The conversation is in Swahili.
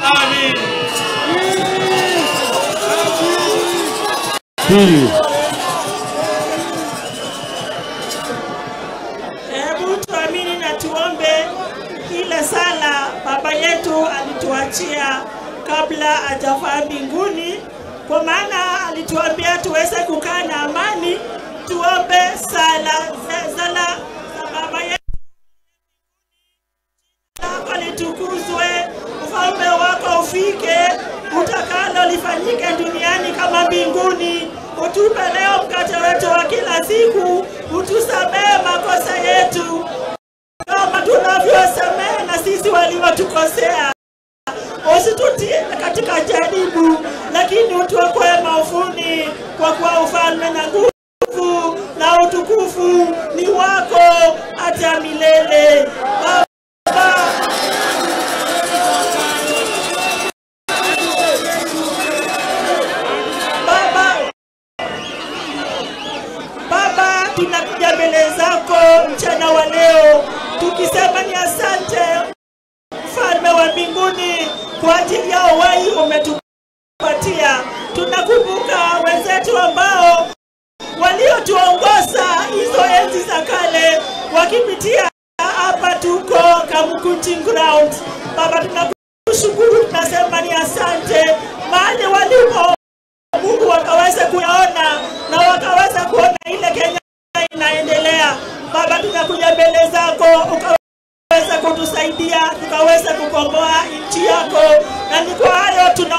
Amen. Hebu tuamini na tuombe ile sala baba yetu alituachia kabla hajafaa mbinguni, kwa maana alituambia tuweze kukaa na amani. Tuombe sala za baba yetu. Litukuzwe, ufalme wako ufike, utakalo lifanyike duniani kama mbinguni. Utupe leo mkate wetu wa kila siku, utusamehe makosa yetu kama tunavyosamehe na sisi waliotukosea. Usitutie katika jaribu, lakini utuokoe maovuni, kwa kuwa ufalme na nguvu na utukufu ni wako hata milele. Baba, tunakuja mbele zako mchana wa leo tukisema ni asante mfalme wa mbinguni kwa ajili ya uhai umetupatia. Tunakumbuka wenzetu ambao waliotuongoza hizo enzi za kale wakipitia hapa tuko Kamukunji ground. Baba, tunakushukuru, tunasema ni asante mahali walipo Mungu wakaweza kuyaona na wakaweza kuona ile Kenya inaendelea. Baba, tunakuja mbele zako ukaweza kutusaidia tukaweza kukomboa nchi yako, na ni kwa hayo tuna